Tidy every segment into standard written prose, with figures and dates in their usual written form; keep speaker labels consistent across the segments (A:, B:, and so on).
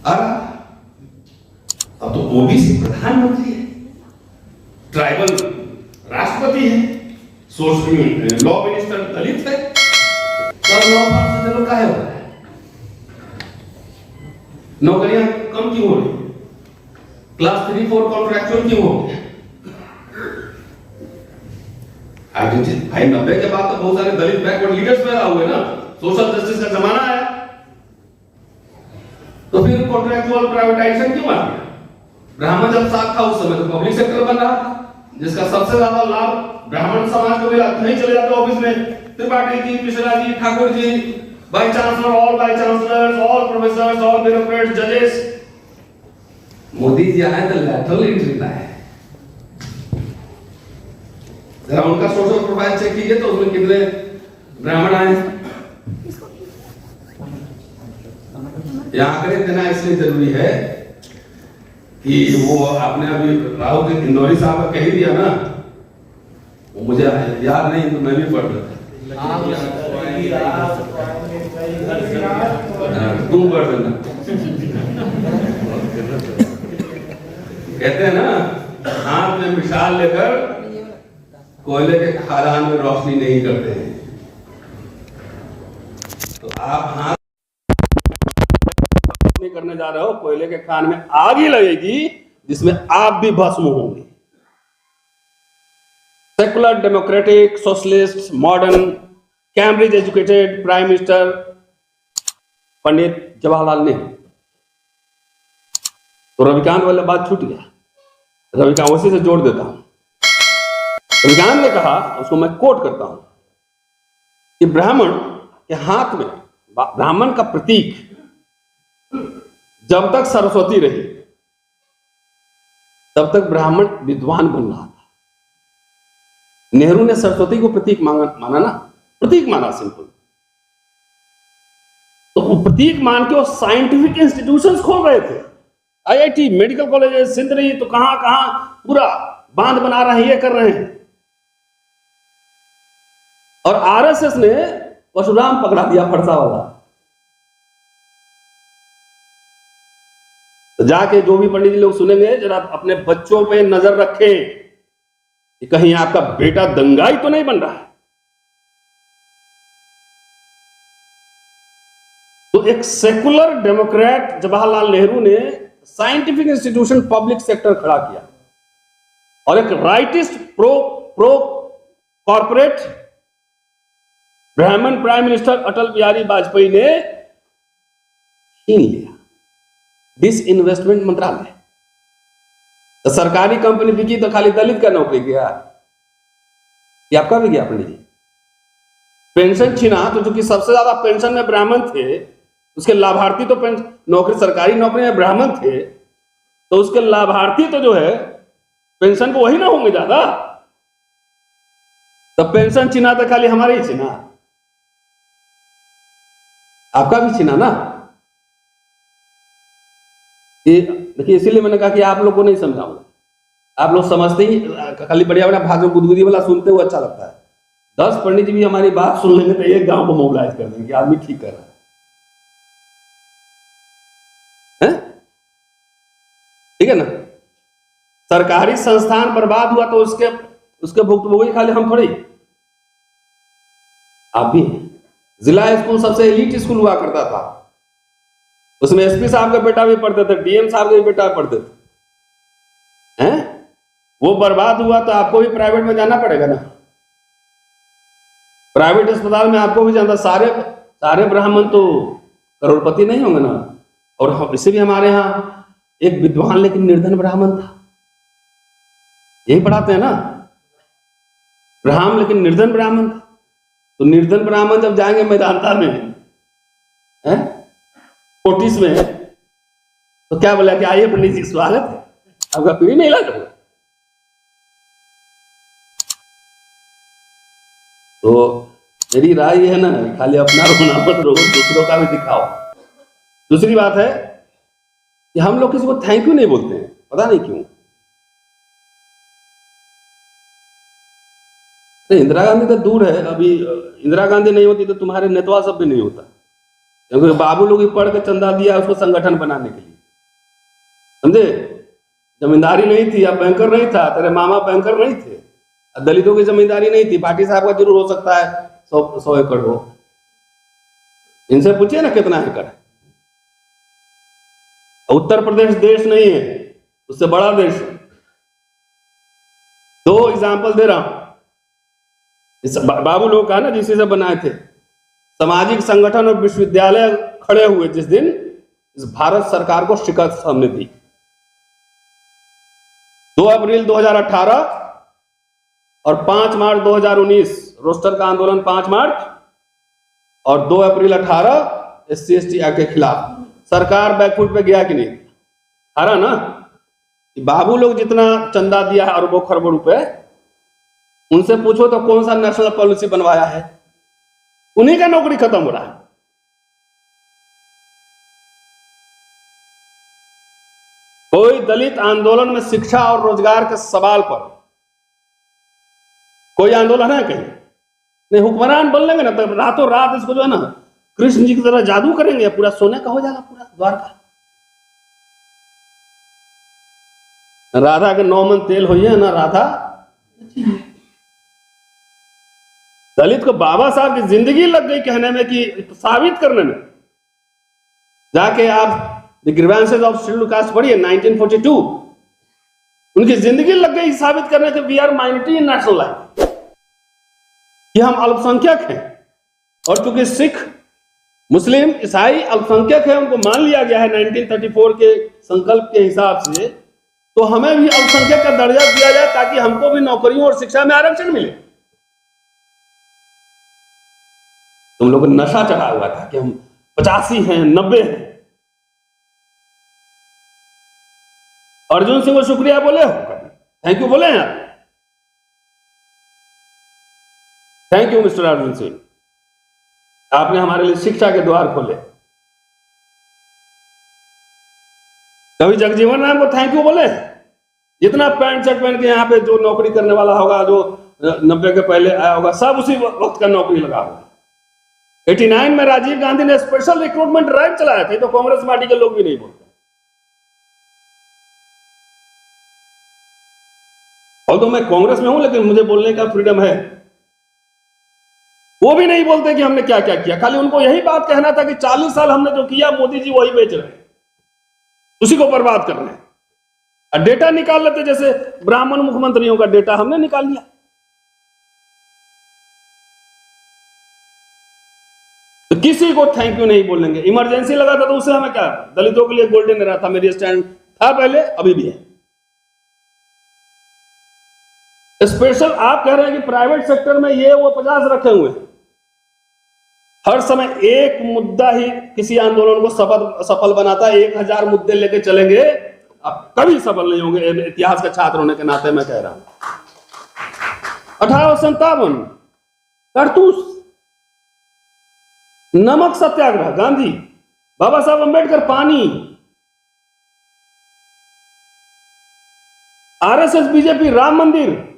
A: आ रहा था। अब तो ओबीसी प्रधानमंत्री है, ट्राइबल राष्ट्रपति है, सोशल लॉ मिनिस्टर दलित है, तब 9% लोग काहे हो रहा है? नौकरियां कम क्यों हो रही? क्लास 3-4 कॉन्ट्रैक्चुअल क्यों हो गया? भाई 90 के बाद तो बहुत सारे दलित बैकवर्ड लीडर्स पैदा हुए ना, सोशल जस्टिस का जमाना आया, तो फिर कॉन्ट्रैक्चुअल प्राइवेटाइजेशन क्यों आ गया? ब्राह्मण जब साथ था उस समय तो पब्लिक सेक्टर बन रहा था, जिसका सबसे ज्यादा लाभ ब्राह्मण समाज को मिला। नहीं चले जाते ऑफिस में, Tripathi ji, Mishra ji, Thakur ji, vice chancellor, all vice chancellors, all professors, all bureaucrats, जजेस। मोदी जी आए तो लैटरल एंट्री लाए। जरा उनका सोशल प्रोफाइल चेक कीजिए तो उसमें कितने ब्राह्मण आए। यह आंकड़े देना इसलिए जरूरी है कि वो आपने अभी राहुल इंदौरी साहब का कह दिया ना, वो मुझे याद नहीं तो मैं भी पढ़ लेता। तुम पढ़ लेना। कहते हैं ना, हाथ में मिसाल लेकर कोयले के खदान में रोशनी नहीं करते हैं। तो आप हाथ करने जा रहे हो, कोयले के खान में आग ही लगेगी जिसमें आप भी भस्म होंगे। Secular, democratic, socialist, modern, Cambridge educated prime minister Pandit Jawaharlal Nehru. तो रविकांत वाला बात छूट गया, रविकांत उसी से जोड़ देता हूं। रविकांत ने कहा, उसको मैं कोट करता हूं, कि ब्राह्मण के हाथ में, ब्राह्मण का प्रतीक जब तक सरस्वती रही तब तक ब्राह्मण विद्वान बन रहा था। नेहरू ने सरस्वती को प्रतीक माना ना, प्रतीक माना सिंपल। तो वो प्रतीक मान के वो साइंटिफिक इंस्टीट्यूशंस खोल रहे थे, आईआईटी, मेडिकल कॉलेजेस, सिंध रही तो कहां कहां पूरा बांध बना रहे हैं, ये कर रहे हैं। और आरएसएस ने परशुराम पकड़ा दिया, फरसा वाला। तो जाके जो भी पंडित जी लोग सुनेंगे, जरा अपने बच्चों पे नजर रखें कि कहीं आपका बेटा दंगाई तो नहीं बन रहा है। तो एक सेकुलर डेमोक्रेट जवाहरलाल नेहरू ने साइंटिफिक इंस्टीट्यूशन, पब्लिक सेक्टर खड़ा किया, और एक राइटिस्ट प्रो कॉर्पोरेट ब्राह्मण प्राइम मिनिस्टर अटल बिहारी वाजपेयी ने छीन लिया डिसइन्वेस्टमेंट मंत्रालय। तो सरकारी कंपनी बिकी तो खाली दलित का नौकरी गया, ये आपका भी गया पंडित जी। पेंशन छीना तो चूंकि सबसे ज्यादा पेंशन में ब्राह्मण थे, उसके लाभार्थी तो नौकरी, सरकारी नौकरी में ब्राह्मण थे, तो उसके लाभार्थी तो जो है पेंशन को वही ना होंगे ज्यादा। तो पेंशन छीना तो खाली हमारे ही छीना, आपका भी छीना ना। देखिए, इसीलिए मैंने कहा कि आप लोग को नहीं समझाऊंगा, आप लोग समझते ही खाली बढ़िया बढ़िया भाग में गुदगुदी वाला सुनते हुए अच्छा लगता है। 10 पंडित जी भी हमारी बात सुन लेंगे तो एक गांव को मोबिलाइज कर देंगे कि आदमी ठीक कर रहा है। ठीक है ना। सरकारी संस्थान बर्बाद हुआ तो उसके भुक्तभोगी खाली हम थोड़ी, आप भी। जिला स्कूल सबसे एलीट स्कूल हुआ करता था, उसमें एसपी साहब का बेटा भी पढ़ते थे, डीएम साहब के बेटा भी पढ़ते थे, हैं? वो बर्बाद हुआ तो आपको भी प्राइवेट में जाना पड़ेगा ना। प्राइवेट अस्पताल में आपको भी जाना, सारे ब्राह्मण तो करोड़पति नहीं होंगे ना। और इसे भी हमारे यहाँ एक विद्वान लेकिन निर्धन ब्राह्मण था, यही पढ़ाते हैं ना, ब्राह्मण लेकिन निर्धन ब्राह्मण था। तो निर्धन ब्राह्मण जब जाएंगे मैदानता में, कोटिस में, तो क्या बोला कि आइए पंडित जी स्वागत है, आपका फ्री में इलाज होगा। तो मेरी राय है ना, खाली अपना रोना मत रो, दूसरों का भी दिखाओ। दूसरी बात है कि हम लोग किसी को थैंक यू नहीं बोलते हैं, पता नहीं क्यों। इंदिरा गांधी तो दूर है, अभी इंदिरा गांधी नहीं होती तो तुम्हारे नेतवा सब भी नहीं होता, क्योंकि बाबू लोग ही पढ़ के चंदा दिया उसको संगठन बनाने के लिए। समझे? जमींदारी नहीं थी, अब बैंकर नहीं था, तेरे मामा बैंकर नहीं थे, दलितों की जमींदारी नहीं थी, पार्टी साहब का जरूर हो सकता है 100 एकड़ हो। इनसे पूछिए ना कितना एकड़ है। उत्तर प्रदेश देश नहीं है, उससे बड़ा देश है। 2 एग्जाम्पल दे रहा हूं। बाबू लोग का ना जिसी से बनाए थे, सामाजिक संगठन और विश्वविद्यालय खड़े हुए जिस दिन, इस भारत सरकार को शिकस्त हमने दी। 2 अप्रैल 2018 और 5 मार्च 2019 रोस्टर का आंदोलन 5 मार्च और 2 अप्रैल 18 SC/ST एक्ट के खिलाफ सरकार बैकफुट पे गया कि नहीं? हारा ना। बाबू लोग जितना चंदा दिया है अरबों खरबों रुपए, उनसे पूछो तो कौन सा नेशनल पॉलिसी बनवाया है? उन्हीं का नौकरी खत्म हो रहा है। कोई दलित आंदोलन में शिक्षा और रोजगार के सवाल पर कोई आंदोलन है कहीं? नहीं। हुक्मरान बन लेंगे ना तो रातों रात इसको जो है ना कृष्ण जी की तरह जादू करेंगे, पूरा सोने का हो जाएगा पूरा द्वारका। राधा के 9 मन तेल हो ना राधा। दलित को बाबा साहब की जिंदगी लग गई कहने में, कि साबित करने में। जाके आप the grievances of scheduled caste पढ़िए 1942, उनकी जिंदगी लग गई साबित करने के we are minority in national life, कि हम अल्पसंख्यक हैं। और चूंकि सिख, मुस्लिम, ईसाई अल्पसंख्यक है, उनको मान लिया गया है 1934 के संकल्प के हिसाब से, तो हमें भी अल्पसंख्यक का दर्जा दिया जाए ताकि हमको भी नौकरियों और शिक्षा में आरक्षण मिले। तुम लोग को नशा चढ़ा हुआ था कि हम 85 हैं, 90 हैं। अर्जुन सिंह को शुक्रिया बोले हो, थैंक यू बोले हैं? Thank you mister Arjun Singh, आपने हमारे लिए शिक्षा के द्वार खोले। कभी जगजीवन राम को थैंक यू बोले? जितना पैंट शर्ट पहन के यहाँ पे जो नौकरी करने वाला होगा, जो 90 के पहले आया होगा, सब उसी वक्त का नौकरी लगा होगा। 89 में राजीव गांधी ने स्पेशल रिक्रूटमेंट ड्राइव चलाया था, तो कांग्रेस पार्टी के लोग भी नहीं बोलते। और तो मैं कांग्रेस में हूं, लेकिन मुझे बोलने का फ्रीडम है। वो भी नहीं बोलते कि हमने क्या क्या किया, खाली उनको यही बात कहना था कि 40 साल हमने जो किया मोदी जी वही बेच रहे हैं, उसी को बर्बाद कर रहे हैं। और डेटा निकाल लेते, जैसे ब्राह्मण मुख्यमंत्रियों का डेटा हमने निकाल लिया। तो किसी को थैंक यू नहीं बोलेंगे। इमरजेंसी लगा था तो उससे हमें क्या, दलितों के लिए गोल्डन एरा था, मेरी स्टैंड था पहले, अभी भी है। स्पेशल आप कह रहे हैं कि प्राइवेट सेक्टर में ये वो 50 रखे हुए हैं। हर समय एक मुद्दा ही किसी आंदोलन को सफल बनाता है। 1000 मुद्दे लेके चलेंगे, आप कभी सफल नहीं होंगे। इतिहास का छात्र होने के नाते मैं कह रहा हूं। 1857 कारतूस, नमक सत्याग्रह गांधी, बाबा साहब अंबेडकर पानी, आरएसएस बीजेपी राम मंदिर।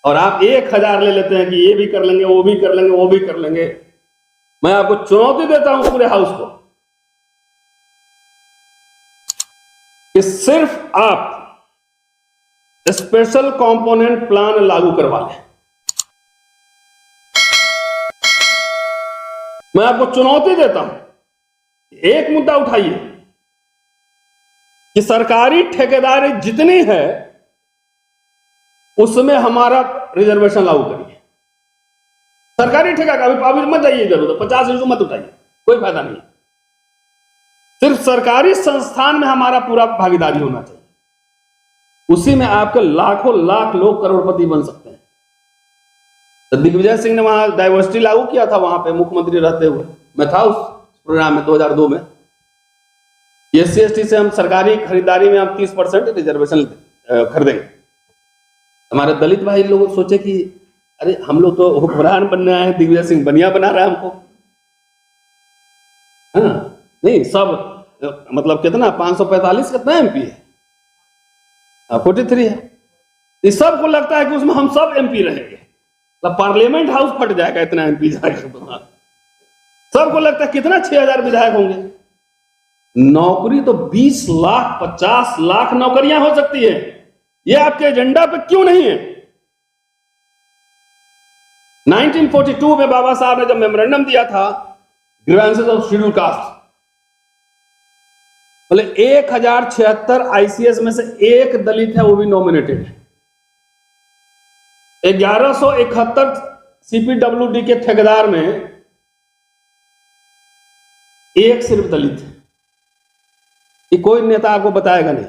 A: और आप 1000 ले लेते हैं कि ये भी कर लेंगे, वो भी कर लेंगे, वो भी कर लेंगे। मैं आपको चुनौती देता हूं पूरे हाउस को कि सिर्फ आप स्पेशल कंपोनेंट प्लान लागू करवा लें। मैं आपको चुनौती देता हूं, एक मुद्दा उठाइए कि सरकारी ठेकेदारी जितनी है उसमें हमारा रिजर्वेशन लागू करिए। सरकारी ठेका का अभी मत जाइए इधर उधर, 50 इशू मत उठाइए, कोई फायदा नहीं। सिर्फ सरकारी संस्थान में हमारा पूरा भागीदारी होना चाहिए, उसी में आपके लाखों लाख लोग करोड़पति बन सकते हैं। तो दिग्विजय सिंह ने वहां डाइवर्सिटी लागू किया था, वहां पे मुख्यमंत्री रहते हुए मैं था उस प्रोग्राम में 2002 में। SC/ST से हम सरकारी खरीदारी में हम 30% रिजर्वेशन खरीदेंगे। हमारे दलित भाई लोग सोचे कि अरे हम लोग तो हुक्मरान बनने आए हैं, दिग्विजय सिंह बनिया बना रहा है हमको। हाँ नहीं, सब मतलब कितना 545 कितना MP है, 43 है। इस सबको लगता है कि उसमें हम सब MP रहेंगे, मतलब पार्लियामेंट हाउस फट जाएगा इतना MP जाएगा। तो सबको लगता है कितना 6000 विधायक होंगे। नौकरी तो 20 लाख 50 लाख नौकरियां हो सकती है। ये आपके एजेंडा पे क्यों नहीं है? 1942 में बाबा साहब ने जब मेमोरेंडम दिया था ग्रीवेंसेस ऑफ शेड्यूल कास्ट, बोले 1076 आईसीएस में से एक दलित है, वो भी नॉमिनेटेड है। 1171 सीपीडब्ल्यूडी के ठेकेदार में एक सिर्फ दलित है। ये कोई नेता आपको बताएगा नहीं,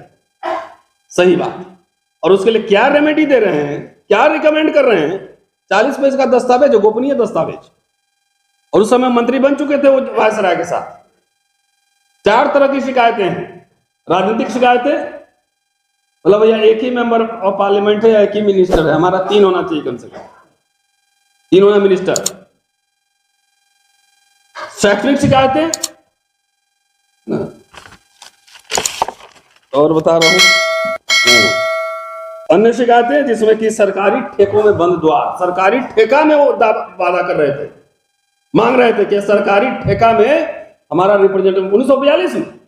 A: सही बात। और उसके लिए क्या रेमेडी दे रहे हैं, क्या रिकमेंड कर रहे हैं? 40 पेज का दस्तावेज, गोपनीय दस्तावेज। और उस समय मंत्री बन चुके थे वो वायसराय के साथ। 4 तरह की शिकायतें हैं। राजनीतिक शिकायतें, मतलब भैया एक ही मेंबर ऑफ पार्लियामेंट है या एक ही मिनिस्टर है, हमारा 3 होना चाहिए कम से कम, 3 होना मिनिस्टर। शैक्षणिक शिकायतें, और बता रहा हूं अन्य शिकायतें जिसमें कि सरकारी ठेकों में बंद द्वार, सरकारी ठेका में वो वादा कर रहे थे, मांग रहे थे कि सरकारी ठेका में हमारा रिप्रेजेंटेटिव 1942 में,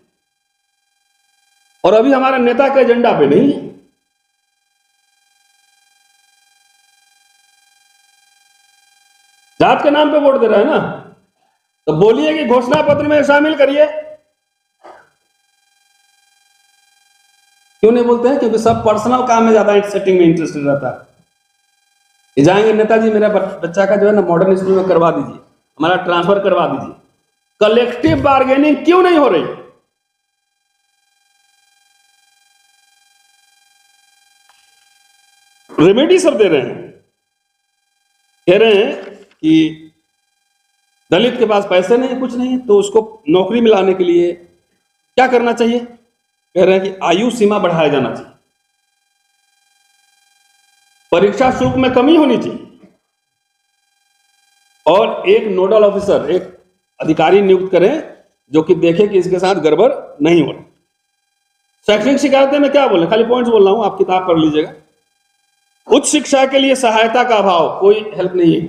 A: और अभी हमारे नेता के एजेंडा पे नहीं। जात के नाम पे वोट दे रहे हैं ना, तो बोलिए कि घोषणा पत्र में शामिल करिए। क्यों नहीं बोलते हैं? क्योंकि सब पर्सनल काम में ज्यादा सेटिंग में इंटरेस्टेड रहता है। ये जाएंगे नेताजी मेरा बच्चा का जो है ना मॉडर्न स्कूल में करवा दीजिए, हमारा ट्रांसफर करवा दीजिए। कलेक्टिव बार्गेनिंग क्यों नहीं हो रही? रेमेडी सब दे रहे हैं, कह रहे हैं कि दलित के पास पैसे नहीं, कुछ नहीं, तो उसको नौकरी में लाने के लिए क्या करना चाहिए? कह रहे हैं कि आयु सीमा बढ़ाया जाना चाहिए, परीक्षा शुल्क में कमी होनी चाहिए, और एक नोडल ऑफिसर, एक अधिकारी नियुक्त करें जो कि देखे कि इसके साथ गड़बड़ नहीं हो रही। शैक्षणिक शिकायतें में क्या बोले, खाली पॉइंट्स बोल रहा हूं, आप किताब पढ़ लीजिएगा। उच्च शिक्षा के लिए सहायता का अभाव, कोई हेल्प नहीं है।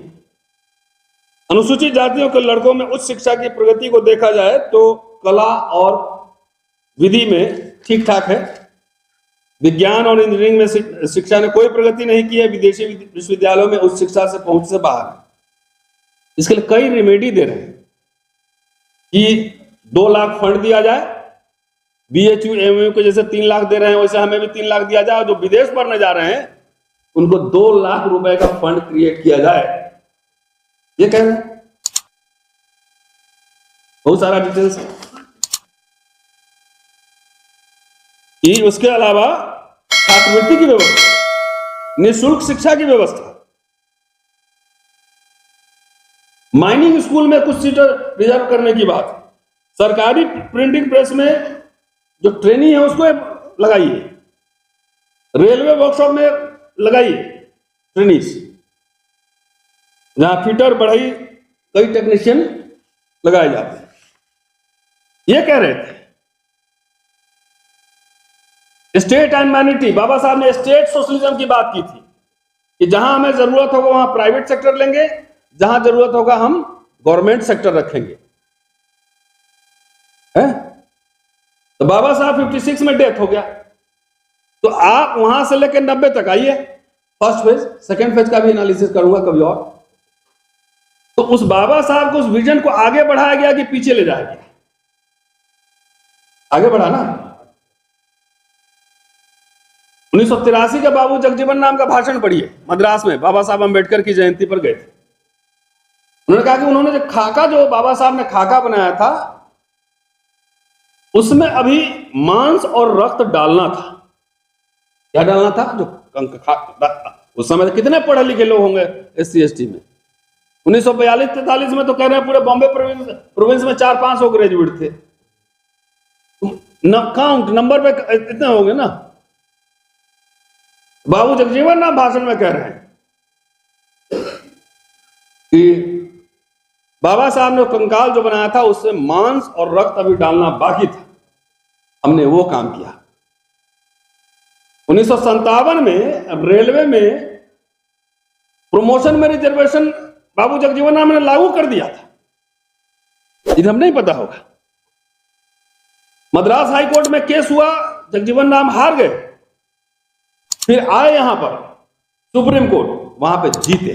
A: अनुसूचित जातियों के लड़कों में उच्च शिक्षा की प्रगति को देखा जाए तो कला और विधि में ठीक ठाक है। विज्ञान और इंजीनियरिंग में शिक्षा ने कोई प्रगति नहीं की है। विदेशी विश्वविद्यालयों में उच्च शिक्षा से पहुंच से बाहर है। इसके लिए कई रेमेडी दे रहे हैं कि 2 लाख फंड दिया जाए, बीएचयू एमयू को जैसे 3 लाख दे रहे हैं वैसे हमें भी 3 लाख दिया जाए, और जो विदेश पढ़ने जा रहे हैं उनको 2 लाख रुपए का फंड क्रिएट किया जाए। ये कह रहे हैं, बहुत सारा डिटेल्स है। उसके अलावा छात्रवृत्ति की व्यवस्था, निःशुल्क शिक्षा की व्यवस्था, माइनिंग स्कूल में कुछ सीटें रिजर्व करने की बात, सरकारी प्रिंटिंग प्रेस में जो ट्रेनी है उसको लगाइए, रेलवे वर्कशॉप में लगाइए ट्रेनीज, जहां फिटर बढ़ई कई टेक्नीशियन लगाए जाते हैं। ये कह रहे थे। स्टेट एंड मैनिटी, बाबा साहब ने स्टेट सोशलिज्म की बात की थी कि जहां हमें जरूरत होगा वहां प्राइवेट सेक्टर लेंगे, जहां जरूरत होगा हम गवर्नमेंट सेक्टर रखेंगे, है? तो बाबा साहब 56 में डेथ हो गया, तो आप वहां से लेकर 90 तक आइए। फर्स्ट फेज, सेकेंड फेज का भी एनालिसिस करूंगा कभी और। तो उस बाबा साहब को, उस विजन को आगे बढ़ाया गया कि पीछे ले जाया गया? आगे बढ़ा ना। 1983 का बाबू जगजीवन राम का भाषण पढ़िए, मद्रास में बाबा साहब अंबेडकर की जयंती पर गए थे। उन्होंने कहा कि उन्होंने जो खाका, जो बाबा साहब ने खाका बनाया था, उसमें अभी मांस और रक्त डालना था। क्या डालना था? जो उस समय कितने पढ़े लिखे लोग होंगे SC ST में? 1942-43 में तो कह रहे हैं पूरे बॉम्बे प्रोविंस में 400-500 ग्रेजुएट थे। काउंट नंबर पे इतने होंगे ना। बाबू जगजीवन राम भाषण में कह रहे हैं कि बाबा साहब ने कंकाल जो बनाया था उससे मांस और रक्त अभी डालना बाकी था, हमने वो काम किया। 1957 में रेलवे में प्रमोशन में रिजर्वेशन बाबू जगजीवन राम ने लागू कर दिया था, जिन्हें हम नहीं पता होगा। मद्रास हाई कोर्ट में केस हुआ, जगजीवन राम हार गए, फिर आए यहां पर सुप्रीम कोर्ट, वहां पे जीते।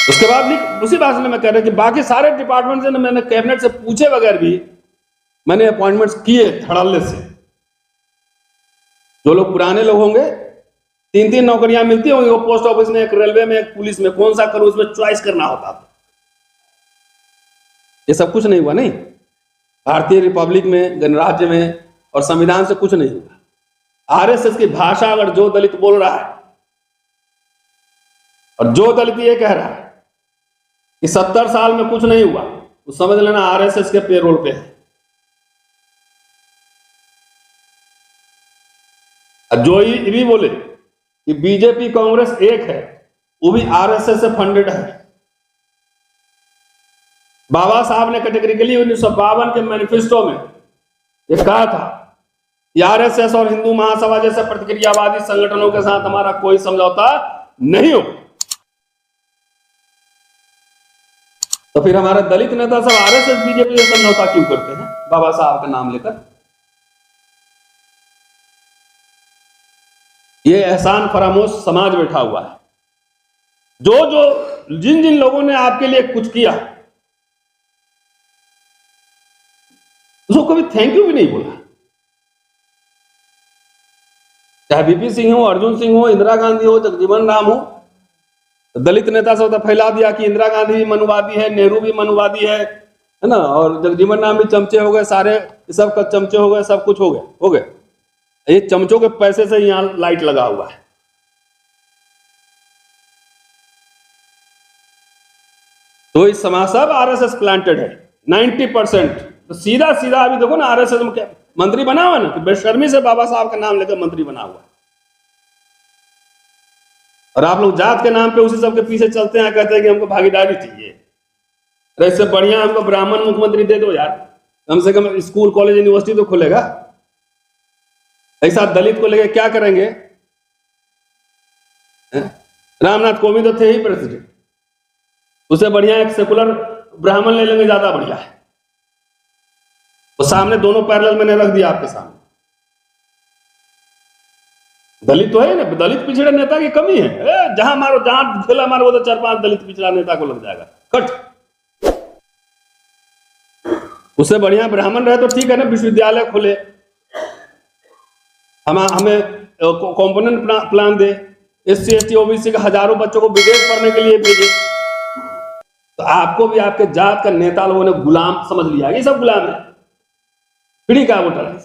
A: उसके बाद उसी भाषण में कह रहे कि बाकी सारे डिपार्टमेंट से मैंने कैबिनेट से पूछे बगैर भी मैंने अपॉइंटमेंट्स किए धड़ल्ले से। जो लोग पुराने लोग होंगे, 3-3 नौकरियां मिलती होंगी, वो पोस्ट ऑफिस में, एक रेलवे में, एक पुलिस में, कौन सा करूं उसमें चॉइस करना होता था। ये सब कुछ नहीं हुआ। नहीं, भारतीय रिपब्लिक में, गणराज्य में और संविधान से कुछ नहीं हुआ। आरएसएस की भाषा अगर जो दलित बोल रहा है और जो दलित ये कह रहा है कि 70 साल में कुछ नहीं हुआ, तो समझ लेना आरएसएस के पेरोल पे है। जो ये भी बोले कि बीजेपी कांग्रेस एक है, वो भी आरएसएस से फंडेड है। बाबा साहब ने कैटेगरिकली 1952 के मैनिफेस्टो में ये कहा था कि आरएसएस और हिंदू महासभा जैसे प्रतिक्रियावादी संगठनों के साथ हमारा कोई समझौता नहीं हो। तो फिर हमारे दलित नेता सब आरएसएस बीजेपी से समझौता क्यों करते हैं बाबा साहब का नाम लेकर? ये एहसान फरामोश समाज बैठा हुआ है। जिन जिन लोगों ने आपके लिए कुछ किया, उसको कभी थैंक यू भी नहीं बोला। चाहे बीपी सिंह हो, अर्जुन सिंह हो, इंदिरा गांधी हो, जगजीवन राम हो, दलित नेता सब फैला दिया कि इंदिरा गांधी भी मनुवादी है, नेहरू भी मनुवादी है ना, और जगजीवन राम भी चमचे हो गए, सारे सब का चमचे हो गए, सब कुछ हो गए। ये चमचों के पैसे से यहां लाइट लगा हुआ है। तो इस समाज सब आरएसएस प्लांटेड है 90%। तो सीधा अभी देखो ना, आरएसएस में मंत्री बना हुआ ना, कि बेशर्मी से बाबा साहब का नाम लेकर मंत्री बना हुआ। और आप लोग जात के नाम पे उसी सब के पीछे चलते हैं, कहते हैं कि हमको भागीदारी चाहिए। तो इससे बढ़िया हमको ब्राह्मण मुख्यमंत्री दे दो यार, कम से कम स्कूल कॉलेज यूनिवर्सिटी तो खुलेगा। ऐसा दलित को लेके क्या करेंगे? रामनाथ कोविंद तो थे ही प्रेसिडेंट, उससे बढ़िया एक सेकुलर ब्राह्मण ले लेंगे, ज्यादा बढ़िया है। तो सामने दोनों पैरेलल मैंने रख दिया आपके सामने। दलित तो है ना, दलित पिछड़े नेता की कमी है। जहां मारो, जहां खेला मारो, तो 4-5 दलित पिछड़ा नेता को लग जाएगा कट। उससे बढ़िया ब्राह्मण रहे तो ठीक है ना, विश्वविद्यालय खोले, हमें कंपोनेंट प्लान दे, SC ST OBC के हजारों बच्चों को विदेश पढ़ने के लिए भेजे। तो आपको भी आपके जात का नेता लोगों ने गुलाम समझ लिया। ये सब गुलाम है, पीढ़ी का वोटर है।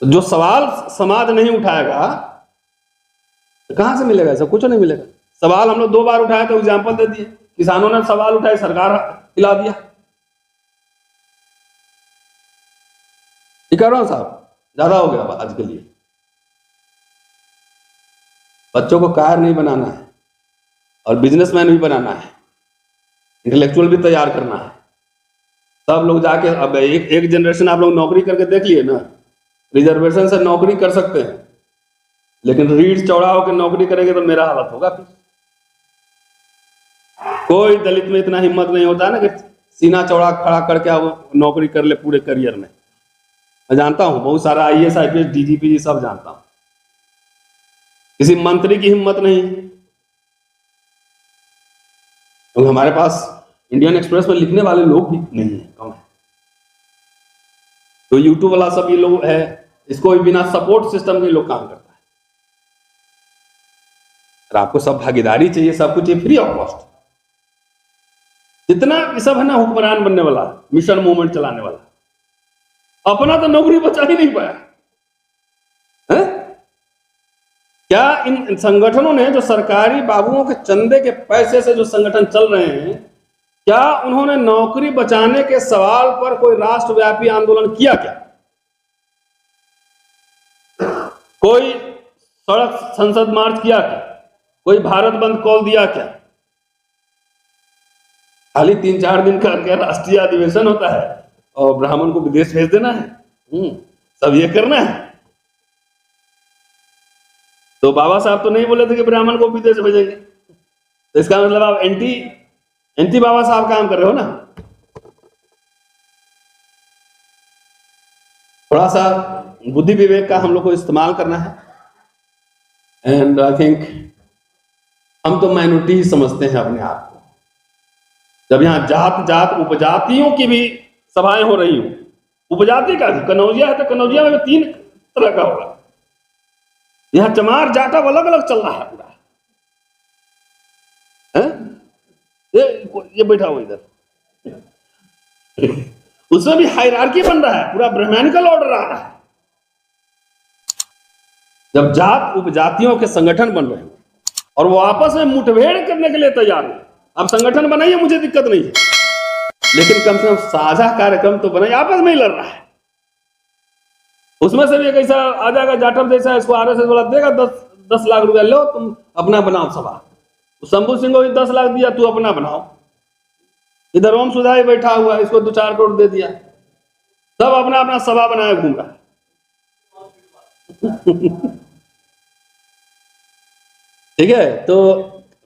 A: तो जो सवाल समाज नहीं उठाएगा तो कहां से मिलेगा? ऐसा कुछ नहीं मिलेगा। सवाल हम लोग 2 बार उठाए तो एग्जाम्पल दे दिए, किसानों ने सवाल उठाए, सरकार हिला दिया। ये कर रहा हूं साहब, ज्यादा हो गया आज के लिए। बच्चों को कार नहीं बनाना है और बिजनेसमैन भी बनाना है, इंटेलेक्चुअल भी तैयार करना है। सब लोग जाके, अब एक जनरेशन आप लोग नौकरी करके देख लिए ना, रिजर्वेशन से नौकरी कर सकते हैं, लेकिन रीढ़ चौड़ा होकर नौकरी करेंगे तो मेरा हालत होगा। फिर कोई दलित में इतना हिम्मत नहीं होता ना कि सीना चौड़ा खड़ा करके आप नौकरी कर ले पूरे करियर में। मैं जानता हूं बहुत सारा IAS IPS DGP जी सब जानता हूं, किसी मंत्री की हिम्मत नहीं। तो हमारे पास इंडियन एक्सप्रेस में लिखने वाले लोग भी नहीं है, कम है। तो यूट्यूब वाला सब ये लोग है, इसको भी बिना सपोर्ट सिस्टम के लोग काम करता है। और आपको सब भागीदारी चाहिए, सब कुछ फ्री ऑफ कॉस्ट। जितना ये सब है ना, हुक्मरान बनने वाला, मिशन मूवमेंट चलाने वाला, अपना तो नौकरी बचा ही नहीं पाया है? क्या इन संगठनों ने, जो सरकारी बाबुओं के चंदे के पैसे से जो संगठन चल रहे हैं, क्या उन्होंने नौकरी बचाने के सवाल पर कोई राष्ट्रव्यापी आंदोलन किया? क्या कोई सड़क संसद मार्च किया? क्या कोई भारत बंद कॉल दिया? क्या खाली 3-4 दिन का राष्ट्रीय अधिवेशन होता है और ब्राह्मण को विदेश भेज देना है? सब ये करना है। तो बाबा साहब तो नहीं बोले थे कि ब्राह्मण को विदेश भेजेंगे, तो इसका मतलब आप एंटी बाबा साहब काम कर रहे हो ना। थोड़ा सा बुद्धि विवेक का हम लोग को इस्तेमाल करना है। एंड आई थिंक हम तो माइनॉरिटी ही समझते हैं अपने आप को। जब यहाँ जात जात उपजातियों की भी सभाएं हो रही हूं, उपजाति का भी, कनौजिया है तो कनौजिया में भी 3 तरह का होगा। यहाँ चमार जाटव अलग अलग चल रहा है पूरा है? ये बैठा हुआ इधर, उसमें भी हायरार्की बन रहा है, पूरा ब्राह्मणिकल ऑर्डर आ रहा है। जब जात उपजातियों के संगठन बन रहे हो और वो आपस में मुठभेड़ करने के लिए तैयार हो, आप संगठन बनाइए, मुझे दिक्कत नहीं है, लेकिन कम से कम साझा कार्यक्रम तो बनाइए। आपस में ही लड़ रहा है, उसमें से भी एक ऐसा आ जाएगा जाटव जैसा, इसको आरएसएस वाला देगा 10 लाख रुपया, लो तुम अपना बनाओ सभा। शंभू सिंह को भी 10 लाख दिया, तू अपना बनाओ। इधर ओम सुधाई बैठा हुआ है, इसको 2-4 करोड़ दे दिया, सब अपना अपना सभा बनाया घूम रहा है। ठीक है, तो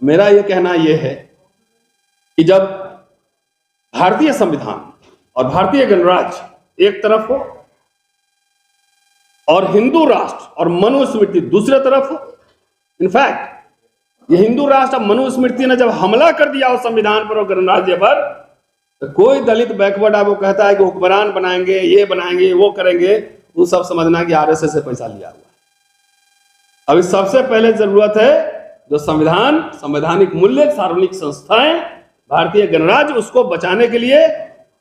A: मेरा ये कहना यह है कि जब भारतीय संविधान और भारतीय गणराज्य एक तरफ हो और हिंदू राष्ट्र और मनुस्मृति दूसरे तरफ हो, इनफैक्ट ये हिंदू राष्ट्र और मनुस्मृति ने जब हमला कर दिया उस संविधान पर और गणराज्य पर, तो कोई दलित बैकवर्ड आपको कहता है कि हुक्मरान बनाएंगे, ये बनाएंगे, वो करेंगे, वो सब समझना कि आरएसएस से पैसा लिया हुआ है। अभी सबसे पहले जरूरत है जो संविधान, संवैधानिक मूल्य, सार्वजनिक संस्थाएं, भारतीय गणराज्य, उसको बचाने के लिए।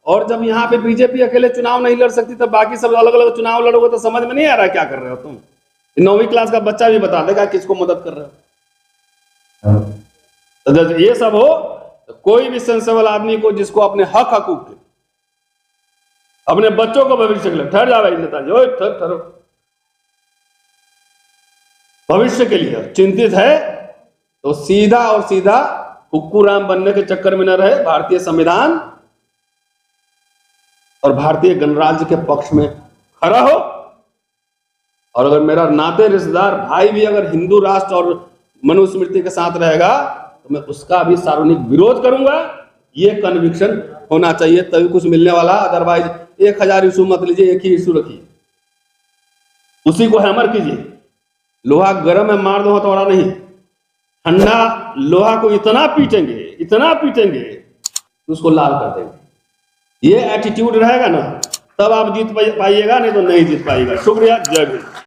A: और जब यहाँ पे बीजेपी अकेले चुनाव नहीं लड़ सकती, तब बाकी सब अलग अलग चुनाव लड़ोगे तो समझ में नहीं आ रहा क्या कर रहे हो तुम। 9वीं क्लास का बच्चा भी बता देगा किसको मदद कर रहे हो। तो जब ये सब हो तो कोई भी सेंसेबल आदमी को, जिसको अपने हक हकूक, अपने बच्चों को भविष्य के लिए, ठहर जा भाई नेताजी, ओए ठहरो, भविष्य के लिए चिंतित है, तो सीधा और सीधा हुक्कू राम बनने के चक्कर में न रहे, भारतीय संविधान और भारतीय गणराज्य के पक्ष में खड़ा हो। और अगर मेरा नाते रिश्तेदार भाई भी अगर हिंदू राष्ट्र और मनुस्मृति के साथ रहेगा, तो मैं उसका भी सार्वजनिक विरोध करूंगा। ये कन्विक्शन होना चाहिए, तभी कुछ मिलने वाला। अदरवाइज 1000 इशू मत लीजिए, एक ही इशू रखिए, उसी को हैमर कीजिए। लोहा गर्म में मार दो हथौड़ा नहीं, ठंडा लोहा को इतना पीटेंगे उसको लाल कर देंगे। ये एटीट्यूड रहेगा ना, तब आप जीत पाइएगा, नहीं तो नहीं जीत पाइएगा। शुक्रिया, जय भीम।